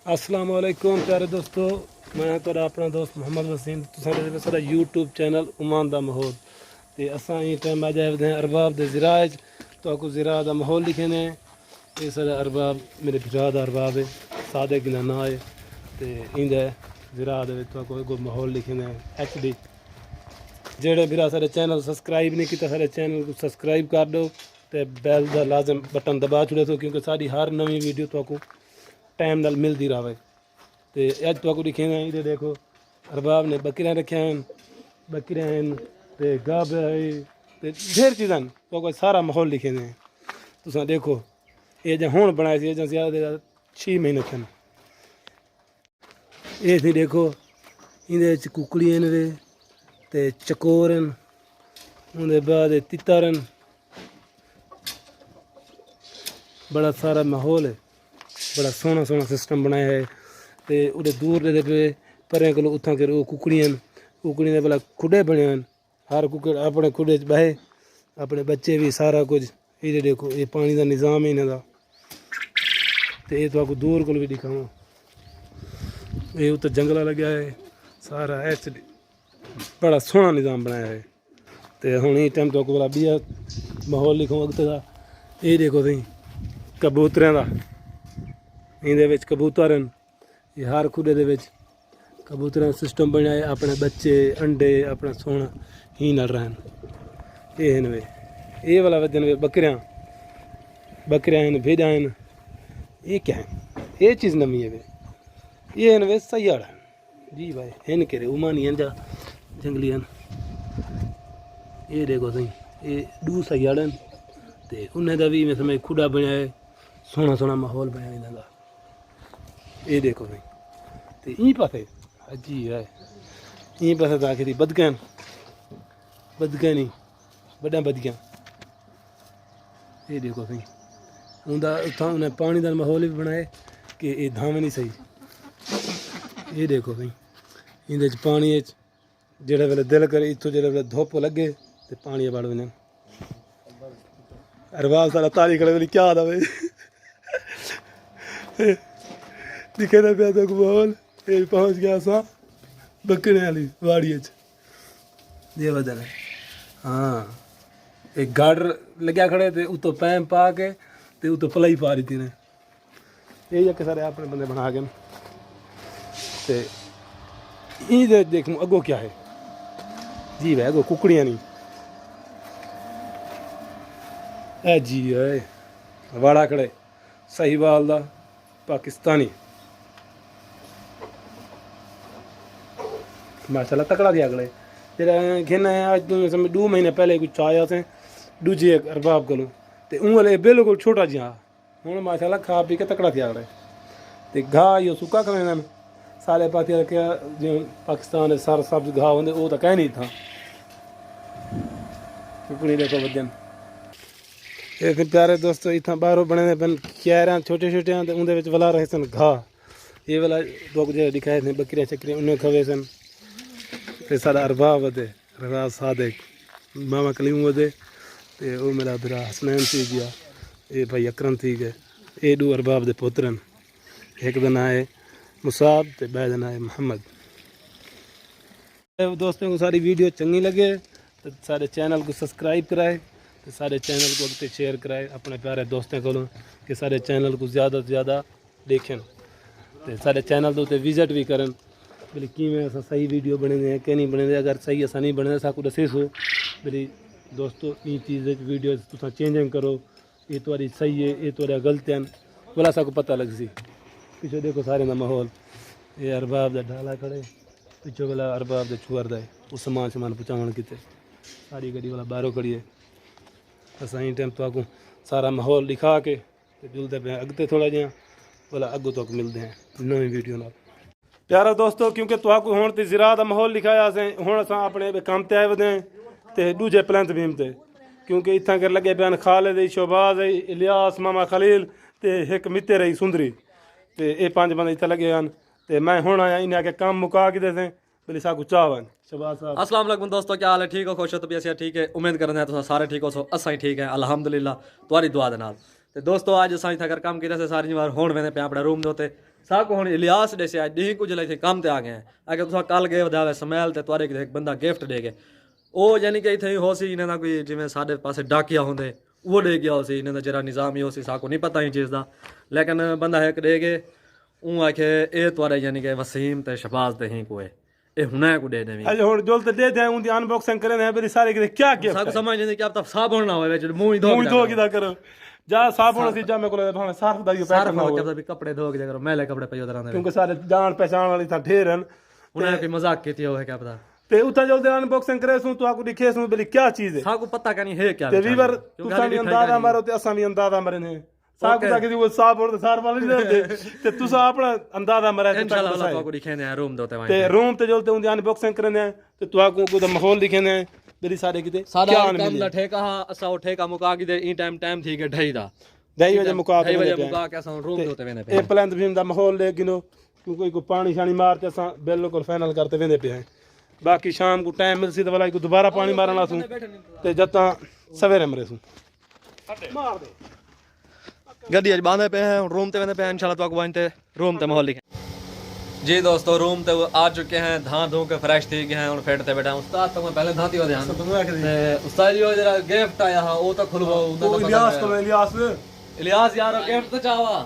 अस्सलाम वालेकुम प्यारे दोस्तों, मैं तुहाडा अपना दोस्त मोहम्मद वसीम। तुसां साडा यूट्यूब चैनल उमान दा माहौल ते असां ई टाइम अज आए हैं अरबाब दे ज़िराज तो आपको ज़िरा दा माहौल लिखे ने। ये साडा अरबाब मेरे भरा दा अरबाब है, सादे गिना ना है ते इंदे ज़िरा दे विच तुहाको माहौल लिखे ने HD। जेड़े भरा साडे चैनल सब्सक्राइब नहीं किया साडे चैनल को सब्सक्राइब कर दो ते बैल दा लाजम बटन दबा छुड़े तो, क्योंकि साडी हर नवी वीडियो तुहाको टाइम नाल मिलती रहे। तो अज तुहाको दिखे इधर देखो अरबाब ने बकरियां रखिया हैं, बकरियां हैं ते गाब है ते ढेर चीज़ां तो सारा माहौल लिखे हैं। तुसा देखो ये जो हूँ बनाए सी ज़्यादा 6 महीने थे। ये थी देखो इहदे कुकड़ियां वे ते चकोर हैं, उनके बाद तितर हैं। बड़ा सारा माहौल है, बड़ा सोहना सोहना सिस्टम बनाया है। तो उड़े दूर दे पे परें को उतना कर कुकड़ियां कुकड़ियां दे भला खुडे बने हैं। हर कुकड़ अपने खुडे च बहे, अपने बच्चे भी सारा कुछ। ये देखो ये पानी का निज़ाम है इन्हों। तो ये तो आपको दूर को भी दिखाऊँ, ये उत्तर जंगला लग्या है सारा HD। बड़ा सोहना निज़ाम बनाया है। तो हूँ ये टाइम तो भला बिया माहौल लिखूँ अगते का। ये देखो सही कबूतरें का, इहदे कबूतर हैं। ये हर खुडे दे विच कबूतर सिस्टम बनाए, अपने बच्चे अंडे अपना सोना ही नल रहन। ये हैं वे ये वाला वजन वे बकरियां बकरियां हैं, भेड़ां हैं। ये क्या है, ये चीज़ नवी है वे। ये हैं वे सयाड़ जी भाई हैं के उमानी हैं जा जंगली हैं। ये देखो सही ये 2 सयाड़ हैं तो उन्हें का भी मैं समझ खुडा बनाया, सोहना सोहना माहौल बनाया इन्हों का। ये देखो सही तो ई पासे अजी है ई पासे तो आखिर बदगन बदगन ही बड़ा बदगियां। ये देखो सही उनका उतना उन्हें पानी का माहौल भी बनाए कि ये धावे नहीं सही। ये देखो सही इहदे पानी जेड़े वेले दिल करे इतों जेड़े वेले धुप लगे तो पानी बड़ वने। अरबाब सारा तारी खड़े वाली क्या था भाई दिखे ना पिया तो माहौल। ये पहुँच गया असा बकरे वाली वाड़ी ये बदल है। हाँ एक गार्डर लग्या खड़े थे उतो पैम पा के ते उतो पलाई पा रही थी ने। ये जाके सारे अपने बंदे बना गए। ते ये देखूँ अगो क्या है जी भाई अगो कुकड़ियाँ नहीं है जी है वाड़ा खड़े साहिवाल दा पाकिस्तानी माशाल्लाह तकड़ा दिया अगले जेड़ा घेना है। आज तो समझ 2 महीने पहले कुछ आया से दूजे अरबाब को तो उन वाले बिल्कुल छोटा जिहा हूँ माशाल्लाह खा पी के तकड़ा थिया अगले। तो घाह यो सुक्का खवेंदा सारे पासे रखे जो पाकिस्तान सर सब्ज घाह होंगे वो तो कह नहीं था। कुकड़ी देखो वजन ये फिर प्यारे दोस्तों इतना बाहरों बने पन क्यार छोटे छोटे तो उनके वला रहे सन घाह। ये वाला दो जो दिखाए थे बकरियाँ चकरियाँ उन्हें खवे सन। तो सारा अरबाब वधे अरबाब सादिक मामा कलीम वधे तो वो मेरा भरा हसनैन थी गया। ये भाई अकरम थी गए। ये 2 अरबाब के पुत्रन, एक का नाम है मुसाब तो बे का नाम है मोहम्मद। दोस्तों को सारी वीडियो चंगी लगे तो सारे चैनल को सब्सक्राइब कराए तो सारे चैनल को अगते शेयर कराए अपने प्यारे दोस्तों को कि सारे चैनल को ज़्यादा से ज़्यादा देखें तो सारे चैनल के उत्ते विजिट भी करें बोले किमें अस सही वीडियो बने हैं कि नहीं बने। अगर सही असा नहीं बने असा दसेसो बोले दोस्तों ये चीज़ वीडियो तुम चेंजिंग करो ये तुम्हारी सही है ये तुम्हारा गलत हैं बोला असा पता लग सी। पिछो देखो सारे का माहौल ये अरबाब का ढाला खड़े पिछो वाला अरबाब के छुअर है वो समान समान पहुँचावन किते सारी गड्डी वाला बाहरों खड़ी है। असा ही टाइम तो सारा माहौल दिखा के जुलते पे अगते थोड़ा जहाँ बोला अगों तक मिलते हैं नवी वीडियो ना। प्यारा दोस्तों क्योंकि तुहाको हुण ते ज़िरा दा माहौल लिखाया असें हुण असां अपने काम ते आए वधे ते दूजे प्लैंथ भीम ते क्योंकि इत्थां कर लगे पे खालिद शोबाज इलियास मामा खलील ते एक मित्ते रही सुंदरी ते ये 5 बंदे इत्थे लगे हैं। ते मैं हुण आया इन्हें आके काम मुका के दे बोले साकू चाह वन शबाज साहब। अस्सलाम वालेकुम दोस्तों, क्या हाल है? ठीक हो? खुश हो? तबीयत ठीक है? उम्मीद करते हैं तुम सारे ठीक हो। सो असा ही ठीक है अल्हम्दुलिल्लाह तुम्हारी दुआ दे नाल। ते दोस्तों अज असां इत्थे कर काम कीता से सारी बार हुण वेंदे पे अपने रूम दे उत्ते साको हुन इलियास दे से डी कुछ ले थे काम ते आ गए अगर तुसा कल गए वदावे समैल ते तुआरे एक बंदा गिफ्ट दे गए ओ यानी कि इथे हो सी इन्हां दा कोई जिवें साडे पासे डाकिया होंदे वो दे गया सी इन्हां दा जरा निजाम ही हो सी साको नहीं पता ही चीज़ दा लेकिन बंदा एक दे गए ऊं आखे ए तुआरे यानी कि वसीम ते शहबाज ते ही कोई ए हुने को दे देवी अज हुन जोल ते दे दे उनदी अनबॉक्सिंग करे ने मेरी सारे के क्या गिफ्ट साको समझ नहीं कि अब तक साबुन ना होवे विच मुंह ही धो मुंह धो किदा करो जा साबुन सी जा मेरे को भावे साफ दा यो पैक सारा करना हो मतलब कपड़े धो के करो मैले कपड़े पयो दरां दे क्योंकि सारे जान पहचान वाली था ढेर हैं उन्हें कोई मजाक कीती होवे क्या पता ते उता जो दे अनबॉक्सिंग करे सु तो आको दिखे सु बली क्या चीज है साको पता का नहीं है क्या ते वीवर तुसा भी अंदाजा मारो ते असा भी अंदाजा मरे ने साको ता कि वो साबुन ते सार वाली दे ते तुसा अपना अंदाजा मरे ते इंशाल्लाह अल्लाह को दिखेने हैं रूम दोते ते रूम ते जो ते उनदी अनबॉक्सिंग करने ते तो आको को दा माहौल दिखेने मेरी सारे किते सारा काम ला ठेका असा ठेका मुका के दे ई टाइम थी के ढई दा 2 बजे मुका के 2 बजे मुका के असा रूम दोते वेने पे ए प्लान भीम दा माहौल ले गिनो क्योंकि कोई पानी शानी मार ते असा बिल्कुल फाइनल करते वेंदे पे हैं बाकी शाम को टाइम मिलसी तो वाला को दोबारा पानी मारना सू ते जता सवेरे मरे सू मार दे गड्डी आज बांधे पे हैं रूम ते वेने पे इंशाल्लाह तो को वांते रूम ते माहौल लिखे जी दोस्तों रूम ते आ चुके हैं धा धो के फ्रेश थी गए हैं और फेट ते बैठा उस्ताद तो मैं पहले धाती हो ध्यान ते उस्ताद जी जरा गिफ्ट आया हां ओ तो खुलवा इलियास यार गिफ्ट तो चावा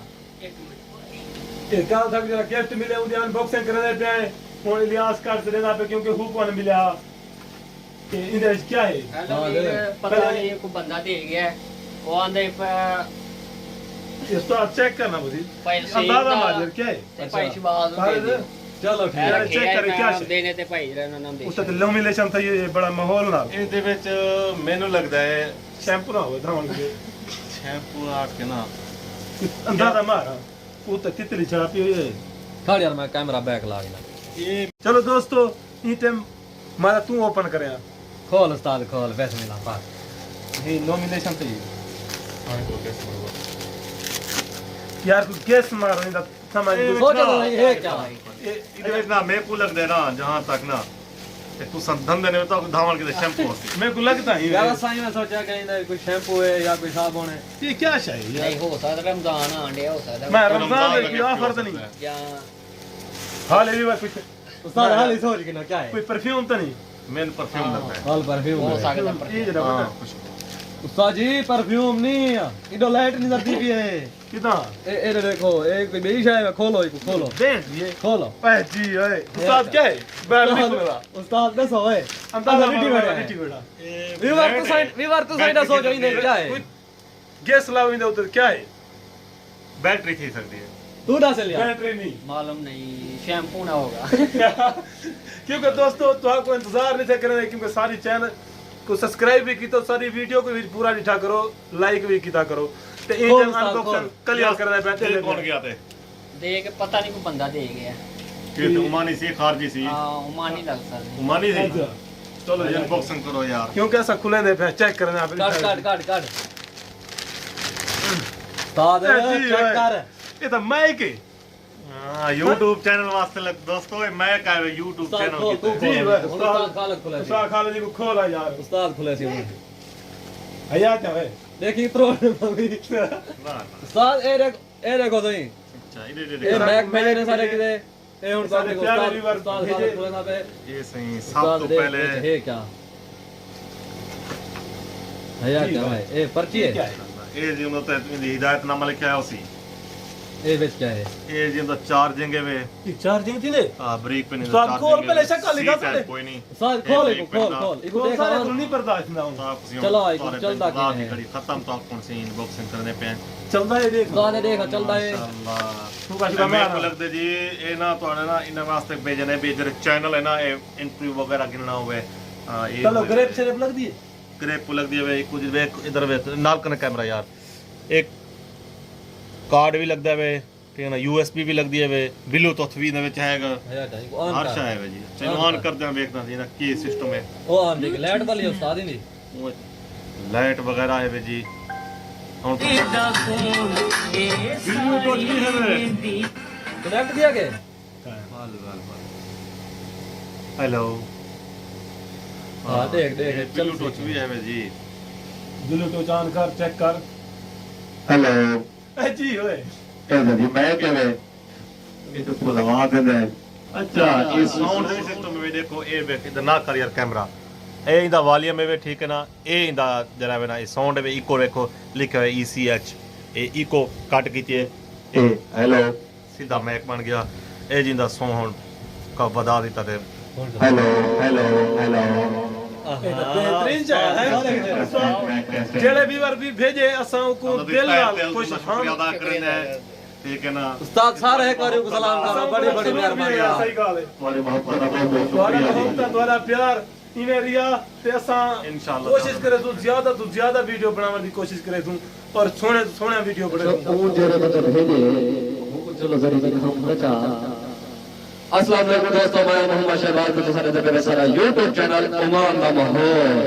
ये कल तक जरा गिफ्ट मिले उदी अनबॉक्सिंग करने पे हुन इलियास कर देना पे क्योंकि हुक वन मिला कि इधर क्या है पता नहीं को बंदा दे गया वो आंदे इसको चेक करना बुझी पैसे अंदाजा मार क्या है ते पैसे बाज चलो यार चेक करे क्या है देने ते भाई रहना नाम दे उससे लॉमिनेशन था ये बड़ा माहौल ना ਇਹਦੇ ਵਿੱਚ ਮੈਨੂੰ ਲੱਗਦਾ ਹੈ शैम्पू ना हो धावन के ਸ਼ੈਂਪੂ ਆ ਕੇ ਨਾ अंदाजा मार वो तो तितली छापी हुई है खड़ यार मैं कैमरा बैक ला गया ਇਹ चलो दोस्तों ई टाइम मारा तू ओपन करे खोल उस्ताद खोल वैसे मिला पास ये नॉमिनेशन तो ये ਹਾਂ ਕੋਈ ਕਿਸ ਮਰਵਾ यार तू गेस मारो नहीं समझ सोचो तो नहीं है क्या ਇਹਦੇ ਵਿੱਚ ਨਾ ਮੇਰੇ ਕੋ ਲੱਗਦਾ ਨਾ ਜਹਾਂ ਤੱਕ ਨਾ ਤੇ ਤੂੰ ਸੰਧਨ ਦੇ ਨੇ ਤਾਂ ਧਾਵਣ ਕੇ ਸ਼ੈਂਪੂ ਹੋਸੀ मेरे को लगता है यार साईं में सोचा कहीं ना कोई शैम्पू है या कोई साबुन है ये क्या चाहिए यार नहीं हो सकता रमजान आंडे हो सकता मैं रमजान में कोई ऑफर तो नहीं या हाल भी कुछ उस्ताद हाल ही सोच के ना क्या है कोई परफ्यूम तो नहीं ਮੈਨੂੰ ਪਰਫਿਊਮ ਲੱਗਦਾ ਹੈ हाल परफ्यूम हो है सकता पर ये जरा ਹਾਂ बता ਖੁਸ਼ਬੂ उस्ताद जी परफ्यूम नहीं इधर लाइट नहीं जलती भी है कितना ए देखो एक कोई बेइश है खोलो इसको खोलो देख ये खोलो ओए जी ओए उस्ताद क्या है बैल नहीं खुला उस्ताद दस होए अंदाजा लिटी मारो बैठा है। लिटी बैठा वीवर तो साइड सोचो इन्हें क्या है गैस लाओ इधर उधर क्या है ਬੈਟਰੀ ਥੀ ਸਕਦੀ ਹੈ तू ना से लिया बैटरी नहीं मालूम नहीं शैम्पू ना होगा क्योंकि दोस्तों तो आपको इंतजार नहीं थे करने क्योंकि सारी चैनल को सब्सक्राइब भी की तो सारी वीडियो को भी पूरा दिखा करो लाइक भी किया करो तो इन कौन टाइम सा, अनबॉक्सिंग क्लियर करना है ਤੇਰੇ पहले ਕੌਣ ਗਿਆ ਤੇ दे के पता नहीं को बंदा दे गया ਕਿ ਉਮਾਨੀ ਸੀ ਖਾਰਜੀ ਸੀ हां उमान नहीं लग सकता ਉਮਾਨੀ ਸੀ अच्छा। ਚਲੋ ਜੀ ਅਨਬਾਕਸਿੰਗ ਕਰੋ ਯਾਰ क्योंकि ऐसा खुले दे पे चेक करना है काट उस्ताद जी, चेक ओए। कर ये तो माइक है ਹਾਂ YouTube ਚੈਨਲ ਵਾਸਤੇ ਲੱਗ ਦੋਸਤੋ ਇਹ ਮੈਂ ਕਾਇ YouTube उस्ताद ਚੈਨਲ खोल तू ਕੀਤਾ जी, खोल भाई, उस्ताद खालक खुला उस्ताद खालिद को खोला यार उस्ताद खुला सी हया क्या है देखी प्रो मम्मी ਨਾ ਨਾ उस्ताद ए देखो तो ही ਅੱਛਾ ਇਹਦੇ ए बैग भेजे ने सारे किते ए हुन सारे सारे प्यारे उस्ताद व्यूअर उस्ताद भेजे। खालक खुला ना पे ਇਹ ਸਹੀ ਸਭ उस्ताद ਤੋਂ देख ਪਹਿਲੇ है क्या भैया क्या है ए पर्ची क्या है है ਇਹ ਜਿਵੇਂ ਤਾਂ ਇਹਦੀ ਹਿਦਾਇਤਨਾਮਾ ਲਿਖਿਆ ਹੋਇਆ ਸੀ ए बेच क्या है ਇਹ ਜਿਵੇਂ ਚਾਰਜਿੰਗ ਹੈ ਵੇ ये चार्जिंग थी ले ਆ ਬ੍ਰੇਕ पे नहीं तो आप खोल पहले शक्ल दिखा सकते सकते। कोई नहीं उस्ताद खोल एक इसको खोल मिनट खोल इसको तो देख सारे और नहीं बर्दाश्त ना तो हो आप चलो, आइए, चलता क्या है? घड़ी खत्म तो आप कौन सी अनबॉक्सिंग करने पे हैं चलता है देख उस्ताद ने देखा चलता है माशाअल्लाह तू का शुक्र मेरे को मार लगता जी ये ना ਤੁਹਾਡੇ ਨਾ ਇਹਨਾਂ ਵਾਸਤੇ ਭੇਜਣੇ ਵੀ ਜਿਹੜੇ ਚੈਨਲ ਹੈ ਨਾ ਇਹ ਇੰਟਰਵਿਊ ਵਗੈਰਾ ਗਿਣਨਾ ਹੋਵੇ ਇਹ चलो ग्रेप सिरप लग दिए ग्रेप लग दिए वे कुछ वे इधर वे नाल कने कैमरा यार एक कार्ड भी लगदा वे ठीक है ना यूएसबी भी लग दिए वे ब्लूटूथ भी नवे चाहेगा भैया क्या है ऑन हर कर शय है जी चलो ऑन कर दे देखना जी ना की सिस्टम है ओ ऑन देख लाइट वाली है उस्ताद ही नहीं वो लाइट वगैरह है वे जी हम ब्लूटूथ भी है वे कनेक्ट किया के हेलो हां देख देख चल ब्लूटूथ भी है वे जी ब्लूटूथ ऑन कर चेक कर हेलो ए जी ओए जी मैं क्या है ਇਹ ਤਾਂ ਭੁਲਵਾ ਦਿੰਦਾ ਹੈ। ਅੱਛਾ ਇਹ ਸਾਊਂਡ ਸਿਸਟਮ ਵੀ ਦੇਖੋ ਇਹ ਵੇਖ ਇਧਰ ਨਾ ਕਰ ਯਾਰ ਕੈਮਰਾ ਇਹ ਇਹਦਾ ਵਾਲੀਅਮ ਹੈ ਠੀਕ ਹੈ ਨਾ ਇਹ ਇਹਦਾ ਜਰਾ ਵੇ ਨਾ ਇਹ ਸਾਊਂਡ ਹੈ ਇਕੋ ਵੇਖੋ ਲਿਖਿਆ ਹੋਇਆ ECH ਇਹ ਇਕੋ ਕੱਟ ਕੀਤੀ ਹੈ ਇਹ ਹੈਲੋ ਸਿੱਧਾ ਮੈਕ ਬਣ ਗਿਆ ਇਹ ਜਿੰਦਾ ਸਾਊਂਡ ਕਾ ਵਧਾ ਦਿੱਤਾ ਤੇ ਹੈਲੋ ਹੈਲੋ ਹੈਲੋ बेहतरीन है जेड़े व्यूअर भी भेजे असां को दिल नाल खुश शुक्रिया अदा करना है ठीक है ना ਉਸਤਾਦ ਸਾਰੇ ਇੱਕ ਵਾਰੀ ਸਲਾਮ ਕਰੋ ਬੜੀ ਬੜੀ ਮਿਹਰਬਾਨੀ ਆ सही गल है ਤੁਹਾਡੀ ਮੁਹੱਬਤ ਦਾ ਬਹੁਤ ਬਹੁਤ ਤੁਹਾਡਾ ਸ਼ੁਕਰੀਆ ਮੁਹੱਬਤ ਤੁਹਾਡਾ ਪਿਆਰ ਇਵੇਂ ਰਿਆ ਤੇ ਅਸਾਂ इंशाल्लाह कोशिश करे तो ज्यादा वीडियो बनाने की कोशिश करे तू और सोने वीडियो बने ਉਹ ਜਿਹੜੇ ਬੰਦੇ ਭੇਜੇ ਉਹ ਚਲੋ ਜ਼ਰੀ ਦੀ ਖਮ ਬਚਾ अस्सलाम वालेकुम दोस्तों मैं मोहम्मद शहबाज को सारे दबे सारा YouTube चैनल ओमान दा माहौल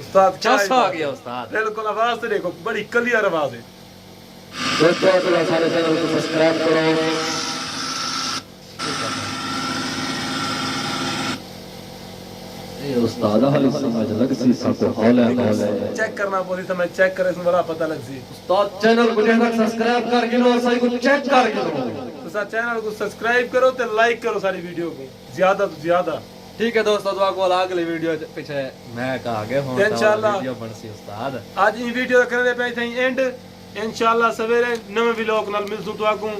उस्ताद ਚਸ ਆ ਗਿਆ ਉਸਤਾਦ बिल्कुल आवाज तो देखो बड़ी क्लियर आवाज है दोस्तों अपना सारे चैनल को सब्सक्राइब करो ये उस्ताद हाल समझ लग सी सब हौले हौले चेक करना पड़ी समय चेक करे तो बड़ा पता लग सी उस्ताद चैनल को जेना सब्सक्राइब कर गिनो और सही को चेक कर गिनो तो सा चैनल को सब्सक्राइब करो ते लाइक करो सारी वीडियो को ज्यादा तो ज्यादा ਠੀਕ ਹੈ ਦੋਸਤੋ ਦੁਆ ਕੋਲ ਅਗਲੀ ਵੀਡੀਓ ਪਿੱਛੇ ਮੈਂ ਕਹਾ ਗਿਆ ਹੁਣ इंशाल्लाह ਵੀਡੀਓ ਬਣਸੀ ਉਸਤਾਦ आज ये वीडियो करने पे थे एंड इंशाल्लाह सवेरे नवे व्लॉग नाल मिलसू तो आगू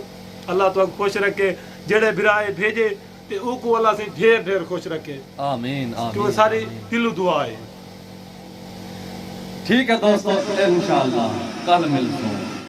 अल्लाह तो खुश रखे जेड़े बिराए भेजे ते ऊ को अल्लाह से ढेर ढेर खुश रखे ਆਮੀਨ क्यों ਆਮੀन सारी दिलो दुआ है ठीक है दोस्तों इंशाल्लाह कल मिलते हैं